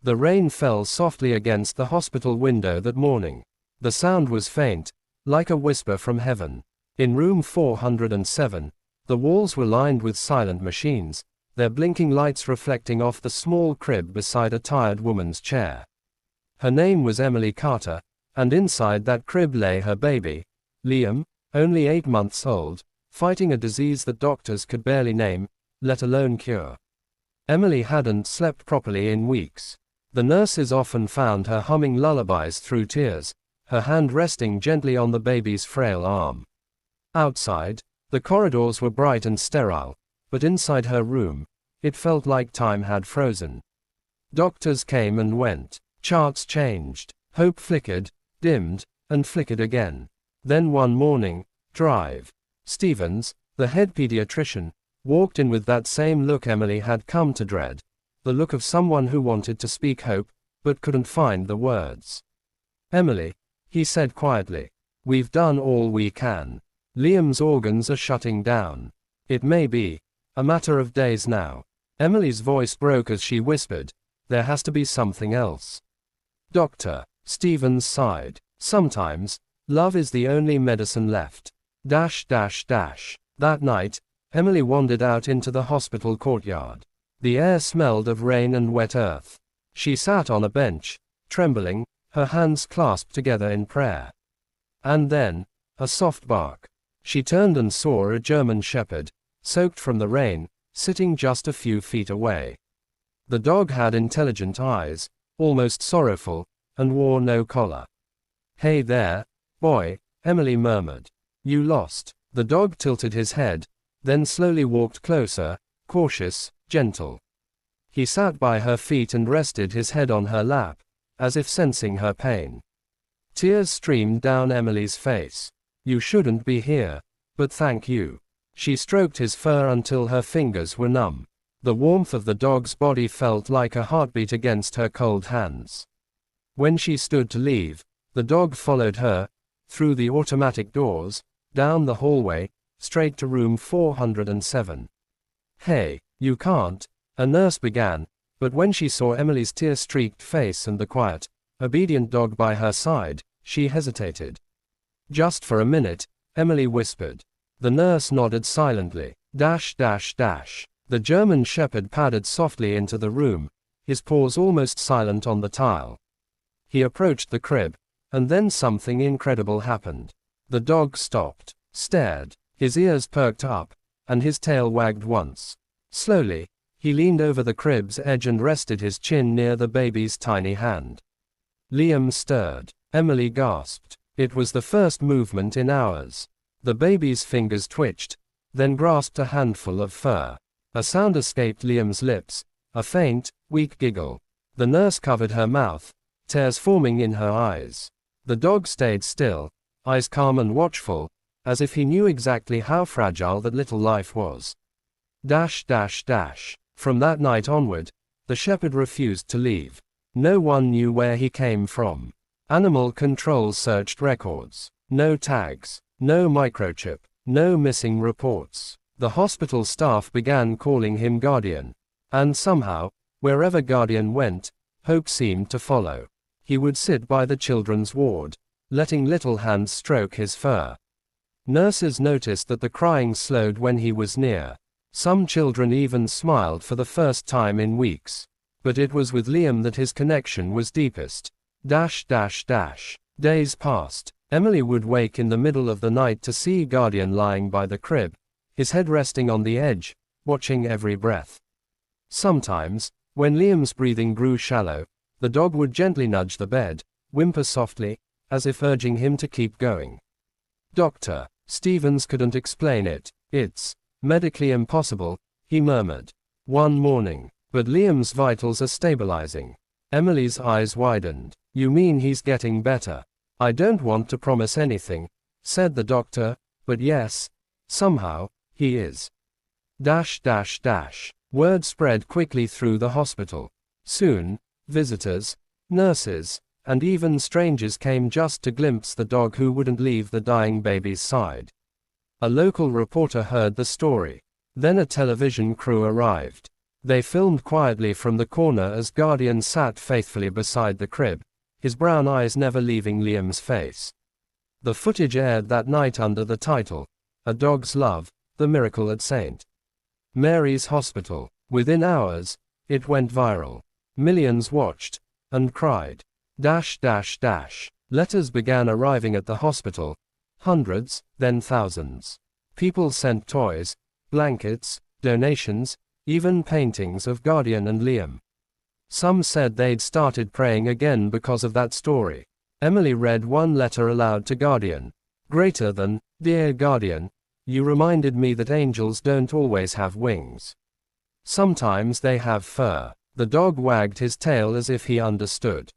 The rain fell softly against the hospital window that morning. The sound was faint, like a whisper from heaven. In room 407, the walls were lined with silent machines, their blinking lights reflecting off the small crib beside a tired woman's chair. Her name was Emily Carter, and inside that crib lay her baby, Liam, only 8 months old, fighting a disease that doctors could barely name, let alone cure. Emily hadn't slept properly in weeks. The nurses often found her humming lullabies through tears, her hand resting gently on the baby's frail arm. Outside, the corridors were bright and sterile, but inside her room, it felt like time had frozen. Doctors came and went. Charts changed. Hope flickered, dimmed, and flickered again. Then one morning, Drive Stevens, the head pediatrician, walked in with that same look Emily had come to dread. The look of someone who wanted to speak hope, but couldn't find the words. "Emily," he said quietly, "we've done all we can. Liam's organs are shutting down. It may be a matter of days now." Emily's voice broke as she whispered, "There has to be something else." "Doctor," Stevens sighed, "sometimes, love is the only medicine left." That night, Emily wandered out into the hospital courtyard. The air smelled of rain and wet earth. She sat on a bench, trembling, her hands clasped together in prayer. And then, a soft bark. She turned and saw a German shepherd, soaked from the rain, sitting just a few feet away. The dog had intelligent eyes, almost sorrowful, and wore no collar. "Hey there, boy," Emily murmured. "You lost." The dog tilted his head, then slowly walked closer, cautious, gentle. He sat by her feet and rested his head on her lap, as if sensing her pain. Tears streamed down Emily's face. "You shouldn't be here, but thank you." She stroked his fur until her fingers were numb. The warmth of the dog's body felt like a heartbeat against her cold hands. When she stood to leave, the dog followed her, through the automatic doors, down the hallway, straight to room 407. "Hey, you can't," a nurse began, but when she saw Emily's tear-streaked face and the quiet, obedient dog by her side, she hesitated. "Just for a minute," Emily whispered. The nurse nodded silently. The German shepherd padded softly into the room, his paws almost silent on the tile. He approached the crib, and then something incredible happened. The dog stopped, stared, his ears perked up, and his tail wagged once. Slowly, he leaned over the crib's edge and rested his chin near the baby's tiny hand. Liam stirred. Emily gasped. It was the first movement in hours. The baby's fingers twitched, then grasped a handful of fur. A sound escaped Liam's lips, a faint, weak giggle. The nurse covered her mouth, tears forming in her eyes. The dog stayed still, eyes calm and watchful, as if he knew exactly how fragile that little life was. From that night onward, the shepherd refused to leave. No one knew where he came from. Animal control searched records. No tags, no microchip, no missing reports. The hospital staff began calling him Guardian. And somehow, wherever Guardian went, hope seemed to follow. He would sit by the children's ward, letting little hands stroke his fur. Nurses noticed that the crying slowed when he was near. Some children even smiled for the first time in weeks. But it was with Liam that his connection was deepest. Days passed. Emily would wake in the middle of the night to see Guardian lying by the crib, his head resting on the edge, watching every breath. Sometimes, when Liam's breathing grew shallow, the dog would gently nudge the bed, whimper softly, as if urging him to keep going. "Doctor," Stevens couldn't explain it. "It's medically impossible," he murmured. "One morning. But Liam's vitals are stabilizing." Emily's eyes widened. "You mean he's getting better?" "I don't want to promise anything," said the doctor, "but yes, somehow, he is." Word spread quickly through the hospital. Soon, visitors, nurses, and even strangers came just to glimpse the dog who wouldn't leave the dying baby's side. A local reporter heard the story. Then a television crew arrived. They filmed quietly from the corner as Guardian sat faithfully beside the crib, his brown eyes never leaving Liam's face. The footage aired that night under the title, A Dog's Love, The Miracle at St. Mary's Hospital. Within hours, it went viral. Millions watched and cried. Letters began arriving at the hospital. Hundreds, then thousands. People sent toys, blankets, donations, even paintings of Guardian and Liam. Some said they'd started praying again because of that story. Emily read one letter aloud to Guardian. Greater than, Dear Guardian, you reminded me that angels don't always have wings. Sometimes they have fur. The dog wagged his tail as if he understood.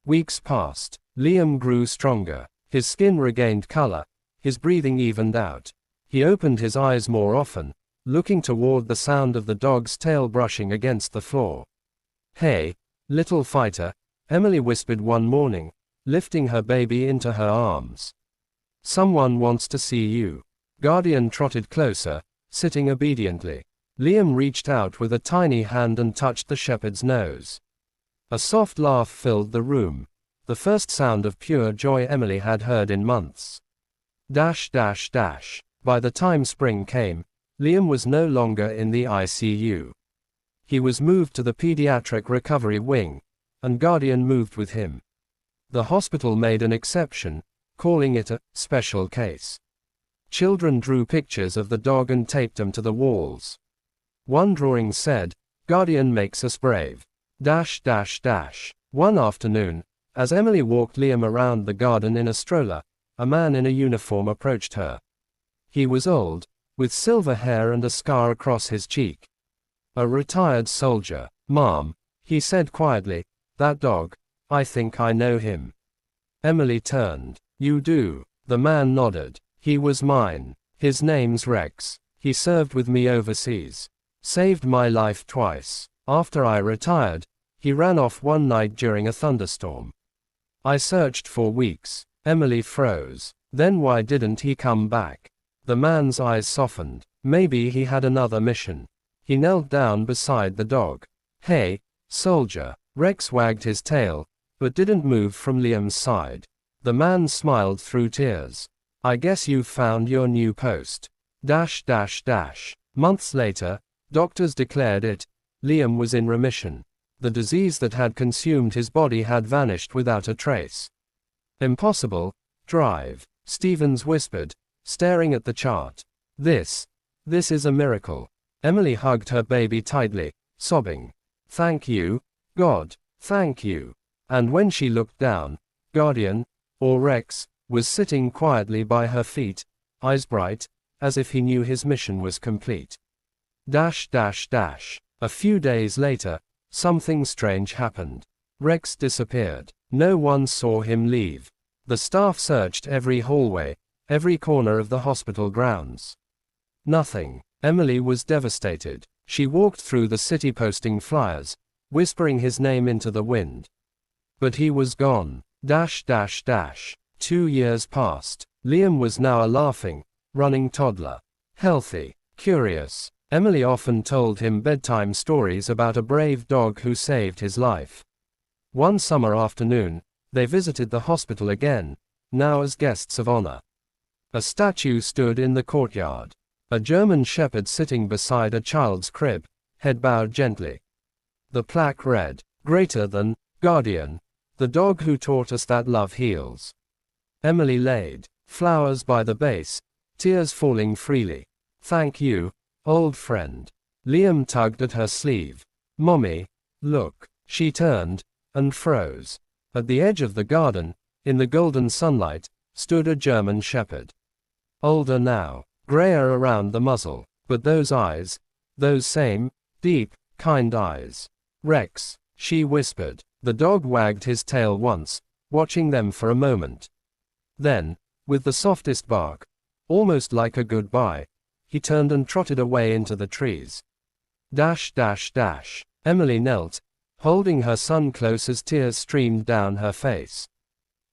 Weeks passed. Liam grew stronger. His skin regained color. His breathing evened out. He opened his eyes more often, looking toward the sound of the dog's tail brushing against the floor. Hey, little fighter, Emily whispered one morning, lifting her baby into her arms. Someone wants to see you. Guardian trotted closer, sitting obediently. Liam reached out with a tiny hand and touched the shepherd's nose. A soft laugh filled the room, the first sound of pure joy Emily had heard in months. By the time spring came, Liam was no longer in the ICU. He was moved to the pediatric recovery wing, and Guardian moved with him. The hospital made an exception, calling it a special case. Children drew pictures of the dog and taped them to the walls. One drawing said, Guardian makes us brave. One afternoon, as Emily walked Liam around the garden in a stroller, a man in a uniform approached her. He was old, with silver hair and a scar across his cheek. A retired soldier. Mom, he said quietly, that dog, I think I know him. Emily turned. You do. The man nodded. He was mine. His name's Rex. He served with me overseas. Saved my life twice. After I retired, he ran off one night during a thunderstorm. I searched for weeks. Emily froze. Then why didn't he come back? The man's eyes softened. Maybe he had another mission. He knelt down beside the dog. Hey, soldier. Rex wagged his tail, but didn't move from Liam's side. The man smiled through tears. I guess you've found your new post. Months later, doctors declared it. Liam was in remission. The disease that had consumed his body had vanished without a trace. Impossible. Drive. Stevens whispered, staring at the chart. This is a miracle. Emily hugged her baby tightly, sobbing. Thank you, God, thank you. And when she looked down, Guardian, or Rex, was sitting quietly by her feet, eyes bright, as if he knew his mission was complete. A few days later, something strange happened. Rex disappeared. No one saw him leave. The staff searched every hallway, every corner of the hospital grounds. Nothing. Emily was devastated. She walked through the city posting flyers, whispering his name into the wind. But he was gone. 2 years passed. Liam was now a laughing, running toddler. Healthy, curious. Emily often told him bedtime stories about a brave dog who saved his life. One summer afternoon, they visited the hospital again, now as guests of honor. A statue stood in the courtyard. A German shepherd sitting beside a child's crib, head bowed gently. The plaque read, Greater than, Guardian, the dog who taught us that love heals. Emily laid flowers by the base, tears falling freely. Thank you, old friend. Liam tugged at her sleeve. Mommy, look. She turned, and froze. At the edge of the garden, in the golden sunlight, stood a German shepherd. Older now, grayer around the muzzle, but those eyes, those same, deep, kind eyes. Rex, she whispered. The dog wagged his tail once, watching them for a moment. Then, with the softest bark, almost like a goodbye, he turned and trotted away into the trees. Emily knelt, holding her son close as tears streamed down her face.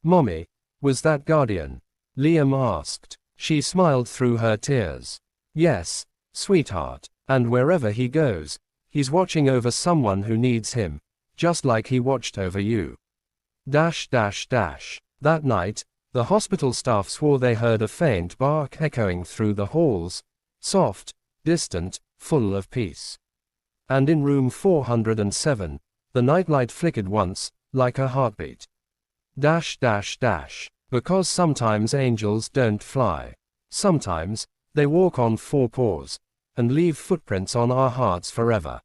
Mommy, was that Guardian? Liam asked. She smiled through her tears. Yes, sweetheart. And wherever he goes, he's watching over someone who needs him, just like he watched over you. That night, the hospital staff swore they heard a faint bark echoing through the halls, soft, distant, full of peace. And in room 407, the nightlight flickered once, like a heartbeat. Because sometimes angels don't fly. Sometimes, they walk on four paws, and leave footprints on our hearts forever.